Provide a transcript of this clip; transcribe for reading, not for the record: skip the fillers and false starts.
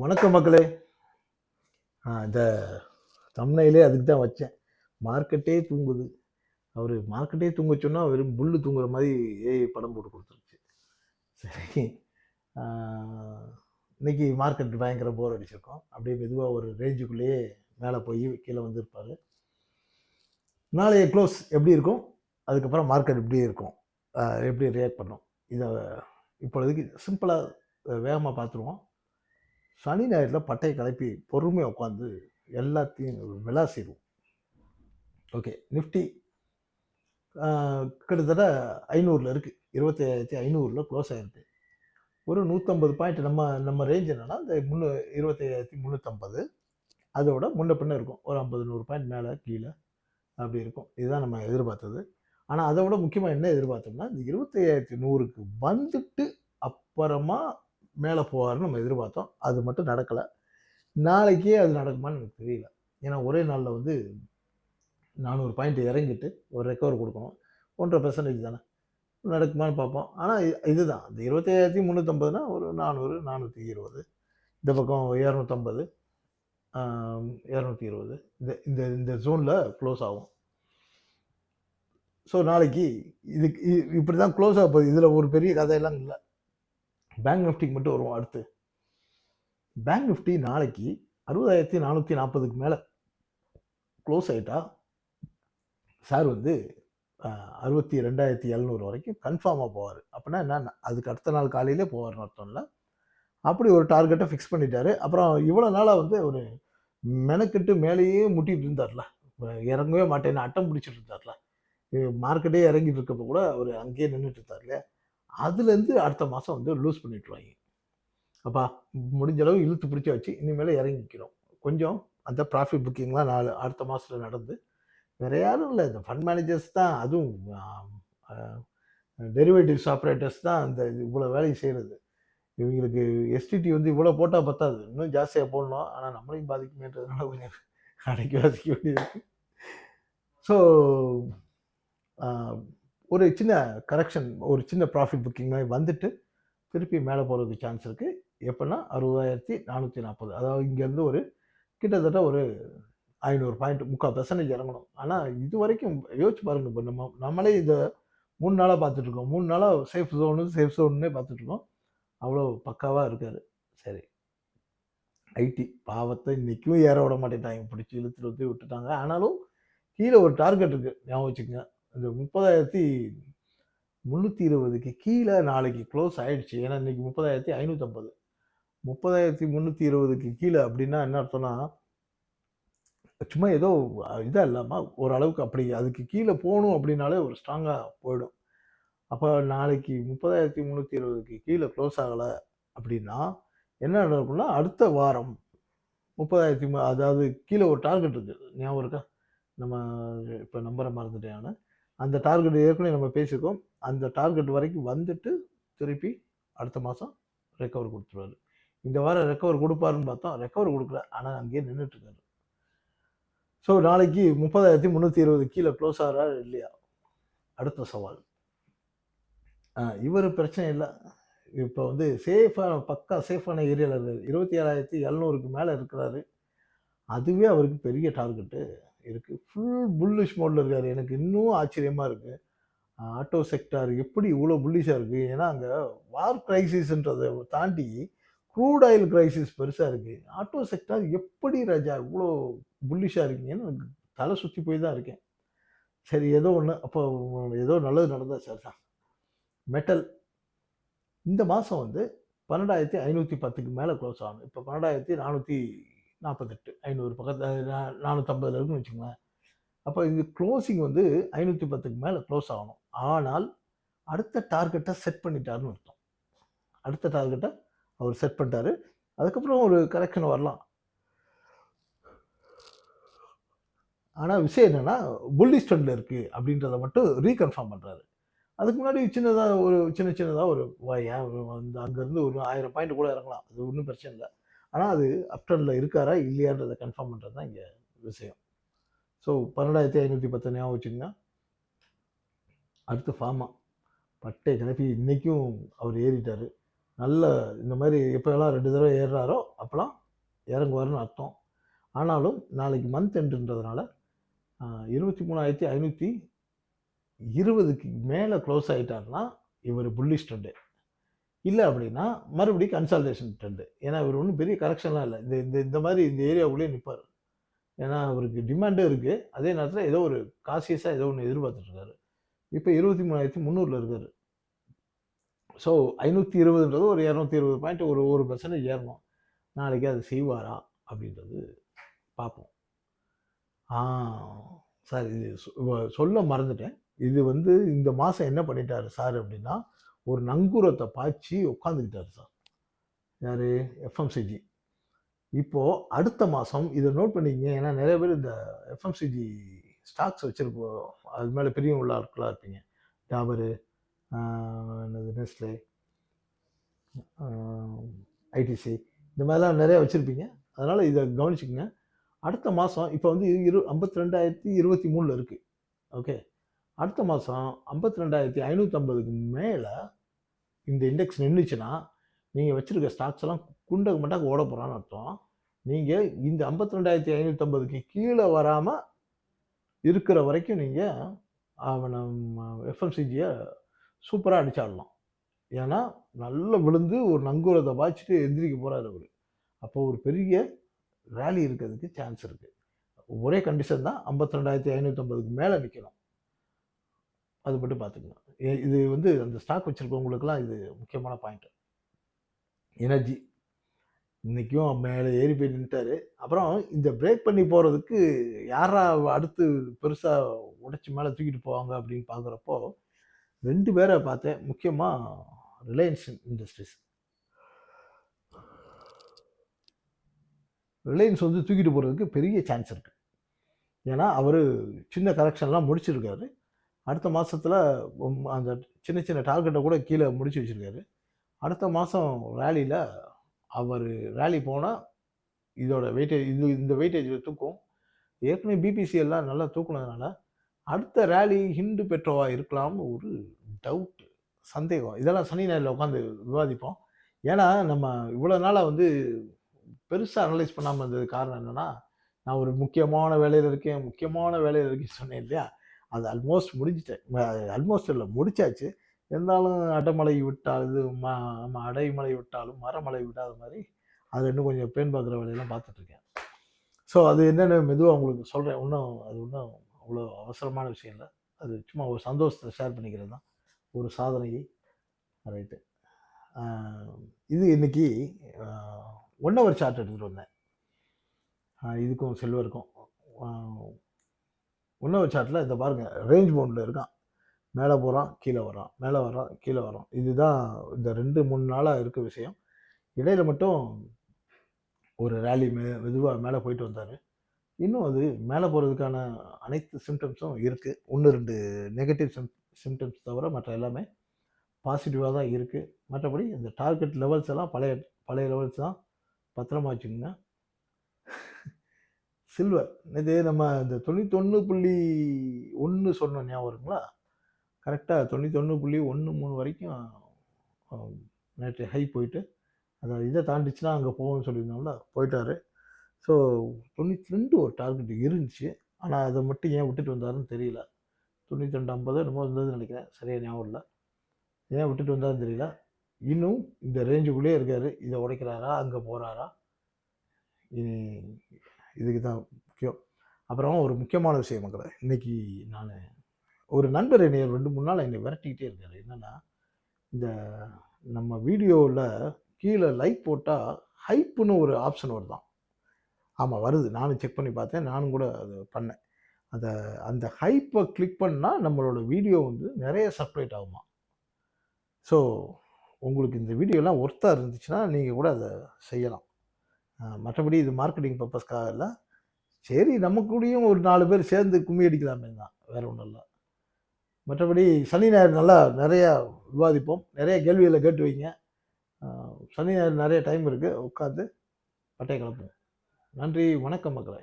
வணக்கம் மக்களே. இந்த தம்ப்நெயிலே அதுக்கு தான் வச்சேன். மார்க்கெட்டே தூங்குது. அவரு மார்க்கெட்டே தூங்க சொன்னா, வெறும் புல்லு தூங்குற மாரி ஏஐ படம் போட்டு குடுத்துருச்சு. சரி. ஆ இன்னைக்கு மார்க்கெட் பயங்கர போர் அடிச்சிருக்கும். அப்படியே மெதுவா ஒரு ரேஞ்சுக்குள்ளேயே மேல போய் கீழ வந்திருப்பாரு. நாளைய க்ளோஸ் எப்படி இருக்கும்? அதுக்கப்புறம் மார்க்கெட் எப்படி இருக்கும்? எப்படி ரியாக்ட் பண்ணும்? இத இப்பொழுதைக்கு சிம்பிளா வேகமா பார்த்துருவோம். சனி, ஞாயிறுல பட்டைய கிளப்பி பொறுமையா உட்காந்து எல்லாத்தையும் விளாசிருவோம். ஓகே. நிஃப்டி அ கிட்டத்தட்ட 500ல இருக்கு. 25,500ல க்ளோஸ் ஆயிருக்கு. ஒரு 150 பாயிண்ட் நம்ம நம்ம ரேஞ்ச் என்னன்னா, இந்த 25,350 அதோட முன்ன பின்ன இருக்கும். ஒரு 50, 100 பாயிண்ட் மேல, கீழ அப்படி இருக்கும். இதுதான் நம்ம எதிர்பார்த்தது. ஆனா, அத விட முக்கியமா என்ன எதிர்பார்த்தோம்னா, இந்த 25,100க்கு வந்துட்டு அப்புறமா மேல போவாருன்னு நம்ம எதிர்பார்த்தோம். அது மட்டும் நடக்கல. நாளைக்கே அது நடக்குமான்னு எனக்கு தெரியல. ஏன்னா, ஒரே நாள்ல வந்து 400 பாயிண்ட் இறங்கிட்டு ஒரு ரெக்கவர் குடுக்கணும். 1.5% தானே. நடக்குமான்னு பார்ப்போம். ஆனா இதுதான். இந்த 27,350னா ஒரு 400, 420 இந்த பக்கம் 250, ஆ 220 இந்த இந்த இந்த ஜோன்ல க்ளோஸ் ஆகும். ஸோ நாளைக்கு இதுக்கு இப்படிதான் க்ளோஸ் ஆக போகுது. இதுல ஒரு பெரிய கதையெல்லாம் இல்ல. பேங்க் நிஃப்டிக்கு மட்டும் வருவோம் அடுத்து. பேங்க் நிஃப்டி நாளைக்கு 60,440க்கு மேல க்ளோஸ் ஆயிட்டா, சார் வந்து 62,700 வரைக்கும் கன்ஃபார்மா போவாரு. அப்பன்னா என்ன? அதுக்கு அடுத்த நாள் காலையிலே போவாருன்னு அர்த்தம் இல்ல. அப்படி ஒரு டார்கெட்ட ஃபிக்ஸ் பண்ணிட்டாரு. அப்புறம் இவ்வளவு நாளா வந்து ஒரு மெனக்கெட்டு மேலேயே முட்டிட்டு இருந்தார்ல. இறங்கவே மாட்டேன்னு அட்டம் பிடிச்சிட்டு இருந்தார்ல. மார்க்கெட்டே இறங்கிட்டு இருக்கப்ப கூட அவரு அங்கேயே நின்னுட்டு இருந்தார் இல்லையா? அதுலேருந்து அடுத்த மாசம் வந்து லூஸ் பண்ணி விட்டுருவாய்ங்க. அப்பா முடிஞ்ச அளவு இழுத்து பிடிச்சாச்சு. இனிமேல இறங்கி நிக்கிறோம். கொஞ்சம் அந்த ப்ராஃபிட் புக்கிங்லாம் அடுத்த மாசத்துல நடந்து, வேற யாரும் இல்ல. இந்த ஃபண்ட் மேனேஜர்ஸ் தான். அதுவும் அ டெரிவேட்டிவ்ஸ் ஆப்பரேட்டர்ஸ் தான் இந்த இவ்வளோ வேலைய செய்றது. இவங்களுக்கு எஸ்டிடி வந்து இவ்வளோ போட்டா பத்தாது. இன்னும் ஜாஸ்தியா போடணும். ஆனா நம்மளையும் பாதிக்குமேன்றதுனால கொஞ்சம் அடக்கி வாசிக்க வேண்டியது இருக்கு. ஸோ அ ஒரு சின்ன கரெக்ஷன், ஒரு சின்ன ப்ராஃபிட் புக்கிங் மாரி வந்துட்டு, திருப்பி மேல போறதுக்கு சான்ஸ் இருக்கு. எப்பன்னா 60,440 அதாவது இங்கேருந்து ஒரு கிட்டத்தட்ட ஒரு 500 பாயிண்ட் 3/4% இறங்கணும். ஆனா இதுவரைக்கும் யோசிச்சு பாருங்க. இப்ப நம்மளே இத 3 நாளா பார்த்துட்டு இருக்கோம். 3 நாளா சேஃப் ஜோன்னே பார்த்துட்டு இருக்கோம். அவ்வளோ பக்காவா இருக்காரு. சரி. ஐடி பாவத்த இன்னைக்கும் ஏற விட மாட்டேன்ட்டாங்க. பிடிச்சு இழுத்துட்டு வந்து விட்டுட்டாங்க. ஆனாலும் கீழ ஒரு டார்கெட் இருக்கு. ஞாபகம் வச்சுக்கங்க. இந்த 30,320க்கு கீழ நாளைக்கு க்ளோஸ் ஆயிடுச்சு. ஏன்னா இன்னைக்கு 30,550. 30,320க்கு கீழ அப்படின்னா என்ன அர்த்தம்னா, சும்மா ஏதோ இதா இல்லாம ஓரளவுக்கு அப்படி அதுக்கு கீழ போணும் அப்படின்னாலே ஒரு ஸ்ட்ராங்கா போயிடும். அப்ப நாளைக்கு 30,320க்கு கீழ க்ளோஸ் ஆகல அப்படின்னா, என்ன நடக்கும்னா, அடுத்த வாரம் 30,000 அதாவது கீழ ஒரு டார்கெட் இருக்கு. ஞாபகம் இருக்கா? நம்ம இப்ப நம்பர மறந்துட்டேன் நானு. அந்த டார்கெட் ஏற்கனவே நம்ம பேசியிருக்கோம். அந்த டார்கெட் வரைக்கும் வந்துட்டு, திருப்பி அடுத்த மாசம் ரெக்கவர் குடுத்துருவாரு. இந்த வாரம் ரெக்கவர் குடுப்பாருன்னு பார்த்தோம். ரெக்கவர் குடுக்கல. ஆனா அங்கேயே நின்னுட்டு இருக்காரு. ஸோ நாளைக்கு 30,320 கீழ க்ளோஸ் ஆகுறாரா இல்லையா? அடுத்த சவால். இவரு பிரச்சனை இல்ல. இப்ப வந்து பக்கா சேஃபான ஏரியால இருக்காரு. 27,700க்கு மேல இருக்கிறாரு. அதுவே அவருக்கு பெரிய டார்கெட்டு இருக்கு. ஃபுல் புல்லிஷ் மோட்ல இருக்காரு. எனக்கு இன்னும் ஆச்சரியமா இருக்கு. ஆட்டோ செக்டார் எப்படி இவ்ளோ புல்லிஷா இருக்கு? ஏன்னா, அங்க வார் கிரைசிஸ்ன்றத தாண்டி க்ரூட் ஆயில் கிரைசிஸ் பெருசா இருக்கு. ஆட்டோ செக்டார் எப்படி ராஜா இவ்ளோ புல்லிஷா இருக்கீங்கன்னு எனக்கு தல சுத்தி போய் தான் இருக்கேன். சரி ஏதோ ஒண்ணு. அப்போ ஏதோ நல்லது நடந்தா சரிதான். மெட்டல் இந்த மாசம் வந்து 12,510க்கு மேல க்ளோஸ் ஆகணும். இப்ப 12,448 500 பக்கத்துல 450 இருக்குன்னு வச்சுக்கோங்களேன். அப்ப இது குளோசிங் வந்து 510க்கு மேல க்ளோஸ் ஆகணும். ஆனால் அடுத்த டார்கெட்ட செட் பண்ணிட்டாருன்னு அர்த்தம். அடுத்த டார்கெட்ட அவர் செட் பண்ணிட்டாரு. அதுக்கப்புறம் ஒரு கரெக்ஷன் வரலாம். ஆனா விஷயம் என்னன்னா, புல்லிஷ் ட்ரெண்ட்ல இருக்கு அப்படின்றத மட்டும் ரீகன்ஃபார்ம் பண்றாரு. அதுக்கு முன்னாடி சின்னதா ஒரு ஏன் வந்து அங்கருந்து ஒரு 1000 பாயிண்ட் கூட இறங்கலாம். அது ஒண்ணும் பிரச்சனை இல்ல. ஆனா அது அப் ட்ரெண்ட்ல இருக்காரா? இல்லையான்றத கன்ஃபார்ம் பண்றது தான் இங்க விஷயம். ஸோ 12,510 ஞாபகம் வச்சுக்கங்க. அடுத்து ஃபார்மா. பட்டய கிளப்பி இன்னைக்கும் அவர் ஏறிட்டாரு. நல்ல இந்த மாதிரி எப்போல்லாம் 2 தடவை ஏறுறாரோ அப்போலாம் இறங்குவாருன்னு அர்த்தம். ஆனாலும் நாளைக்கு மந்த் எண்டுன்றதுனால 23,520க்கு மேலே க்ளோஸ் ஆகிட்டாருன்னா இவர் புல்லிஷ் ட்ரெண்டு. இல்லை அப்படின்னா மறுபடியும் கன்சால்டேஷன் ட்ரெண்டு. ஏன்னா இவர் ஒன்றும் பெரிய கரெக்ஷன்லாம் இல்லை. இந்த இந்த இந்த மாதிரி இந்த ஏரியாவுக்குள்ளேயே நிற்பார். ஏன்னா அவருக்கு டிமாண்டும் இருக்குது. அதே நேரத்தில் ஏதோ ஒரு காசியஸாக ஏதோ ஒன்று எதிர்பார்த்துட்ருக்காரு. இப்போ 23,300 இருக்காரு. ஸோ 520ன்றது ஒரு 220 பாயிண்ட் ஒரு 1% ஏறணும். நாளைக்கு அது செய்வாரா அப்படின்றது பார்ப்போம். சார் இது சொல்ல மறந்துட்டேன். இது வந்து இந்த மாதம் என்ன பண்ணிட்டாரு சார் அப்படின்னா, ஒரு நங்கூரத்தை பாய்ச்சி உட்காந்துக்கிட்டாரு சார். யார்? எஃப்எம்சிஜி. இப்போது அடுத்த மாதம் இதை நோட் பண்ணிக்கங்க. ஏன்னா நிறைய பேர் இந்த எஃப்எம்சிஜி ஸ்டாக்ஸ் வச்சுருப்போம், அது மேலே பெரிய உள்ள ஆட்களாக இருப்பீங்க. டாபரு, என்னது நெஸ்லே, ஐடிசி, இந்த மாதிரிலாம் நிறையா வச்சுருப்பீங்க. அதனால் இதை கவனிச்சுக்கங்க. அடுத்த மாதம் இப்போ வந்து 52,023 இருக்குது. ஓகே, அடுத்த மாதம் 52,550க்கு மேலே இந்த இண்டெக்ஸ் நின்றுச்சுன்னா நீங்கள் வச்சுருக்க ஸ்டாக்ஸ் எல்லாம் குண்டக்கு மட்டாக்கு ஓட போகிறான்னு அர்த்தம். நீங்கள் இந்த 52,550க்கு கீழே வராமல் இருக்கிற வரைக்கும் நீங்கள் எஃப்எம்சிஜியை சூப்பராக அடிச்சாடலாம். ஏன்னா நல்லா விழுந்து ஒரு நங்கூரத்தை பாய்ச்சிட்டு எந்திரிக்க போகிறாரு அவர். அப்போ ஒரு பெரிய ரேலி இருக்கிறதுக்கு சான்ஸ் இருக்குது. ஒரே கண்டிஷன் தான், 52,550க்கு மேலே நிற்கணும். அது மட்டும் பார்த்துக்கணும். இது வந்து அந்த ஸ்டாக் வச்சுருக்கவங்களுக்குலாம் இது முக்கியமான பாயிண்ட்டு. எனர்ஜி இன்றைக்கும் மேலே ஏறி போய் நின்ட்டார். அப்புறம் இந்த பிரேக் பண்ணி போகிறதுக்கு யாரா அடுத்து பெருசாக உடைச்சி மேலே தூக்கிட்டு போவாங்க அப்படின்னு பார்க்குறப்போ 2 பேரை பார்த்தேன். முக்கியமாக ரிலையன்ஸ் இண்டஸ்ட்ரீஸ். ரிலையன்ஸ் வந்து தூக்கிட்டு போகிறதுக்கு பெரிய சான்ஸ் இருக்குது. ஏன்னா அவர் சின்ன கரெக்ஷன்லாம் முடிச்சிருக்காரு. அடுத்த மாதத்தில் அந்த சின்ன சின்ன டார்கெட்டை கூட கீழே முடிச்சு வச்சுருக்காரு. அடுத்த மாதம் ரேலியில் அவர் ரேலி போனால் இதோட வெயிட்டேஜ் இந்த வெயிட்டேஜில் தூக்கும். ஏற்கனவே பிபிசி எல்லாம் நல்லா தூக்குனதுனால அடுத்த ரேலி ஹிண்டு பெட்ரோவா இருக்கலாம்னு ஒரு டவுட்டு, சந்தேகம். இதெல்லாம் சனி ஞாயிறில் உட்காந்து விவாதிப்போம். ஏன்னா நம்ம இவ்வளோ நாளாக வந்து பெருசாக அனலைஸ் பண்ணாமல் இருந்தது காரணம் என்னென்னா, நான் ஒரு முக்கியமான வேலையில் இருக்கேன் சொன்னேன் இல்லையா, அது ஆல்மோஸ்ட் முடிஞ்சிட்டேன். ஆல்மோஸ்ட் இல்லை, முடிச்சாச்சு. இருந்தாலும் அடைமலை விட்டால் இது அடைமலை விட்டாலும் மரமலை விட்டாத மாதிரி அது இன்னும் கொஞ்சம் பேன் பார்க்குற வேலையெல்லாம் பார்த்துட்ருக்கேன். ஸோ அது என்னென்னு மெதுவாக உங்களுக்கு சொல்கிறேன். அது ஒன்றும் அவ்வளோ அவசரமான விஷயம் இல்லை. அது சும்மா ஒரு சந்தோஷத்தை ஷேர் பண்ணிக்கிறது தான், ஒரு சாதனையை. ரைட்டு. இது இன்றைக்கி 1 hour சார்ட் எடுத்துகிட்டு வந்தேன். இதுக்கும் சில்வருக்கும் 1 hour சார்ட்டில் இந்த பாருங்கள், ரேஞ்ச் பவுண்டில் இருக்கான். மேலே போகிறான், கீழே வரான், மேலே வரான், கீழே வரான். இதுதான் இந்த 2-3 நாளாக இருக்க விஷயம். இடையில மட்டும் ஒரு ரேலி மெதுவாக மேலே போயிட்டு வந்தார். இன்னும் அது மேலே போகிறதுக்கான அனைத்து சிம்டம்ஸும் இருக்குது. 1-2 நெகட்டிவ் சிம்டம்ஸ் தவிர மற்ற எல்லாமே பாசிட்டிவாக தான் இருக்குது. மற்றபடி இந்த டார்கெட் லெவல்ஸ் எல்லாம் பழைய லெவல்ஸ் தான், பத்திரமா வச்சுக்கோங்க. சில்வர் இது நம்ம இந்த 91.1 சொன்ன ஞாபகம் இருக்குங்களா? கரெக்டாக 91.13 வரைக்கும் நேற்று ஹை போயிட்டு அதை இதை தாண்டிச்சுன்னா அங்கே போகும்னு சொல்லியிருந்தோம்ல, போயிட்டார். ஸோ 92 ஒரு டார்கெட் இருந்துச்சு. ஆனால் அதை மட்டும் ஏன் விட்டுட்டு வந்தாருன்னு தெரியல. 92.50 என்னமோ இருந்ததுன்னு நினைக்கிறேன், சரியாக ஞாபகம் இல்லை. ஏன் விட்டுட்டு வந்தாருன்னு தெரியல. இன்னும் இந்த ரேஞ்சுக்குள்ளே இருக்கார். இதை உடைக்கிறாரா, அங்கே போகிறாரா, இதுக்கு தான் முக்கியம். அப்புறம் ஒரு முக்கியமான விஷயம் மக்களை, இன்றைக்கி நான் ஒரு நண்பர் என்னை 2-3 நாள் என்னை விரட்டிக்கிட்டே இருக்காரு. என்னென்னா, இந்த நம்ம வீடியோவில் கீழே லைக் போட்டால் ஹைப்புன்னு ஒரு ஆப்ஷன் வருதான். ஆமாம், வருது. நானும் செக் பண்ணி பார்த்தேன், நானும் கூட அது பண்ணேன். அந்த ஹைப்பை கிளிக் பண்ணால் நம்மளோட வீடியோ வந்து நிறைய சப்ரேட் ஆகுமா. ஸோ உங்களுக்கு இந்த வீடியோலாம் ஒர்த்தாக இருந்துச்சுன்னா நீங்கள் கூட அதை செய்யலாம். மற்றபடி இது மார்க்கெட்டிங் பர்பஸ்க்காக இல்லை. சரி, நம்ம கூடயும் ஒரு 4 பேர் சேர்ந்து கும்மி அடிக்கலாமே தான், வேறு ஒன்றும் இல்லை. மற்றபடி சனி ஞாயிறு நல்லா நிறையா விவாதிப்போம். நிறைய கேள்விகளை கேட்டு வைங்க. சனி ஞாயிறு நிறைய டைம் இருக்குது, உட்காந்து பட்டை கிளப்புவோம். நன்றி, வணக்கம் மக்களே.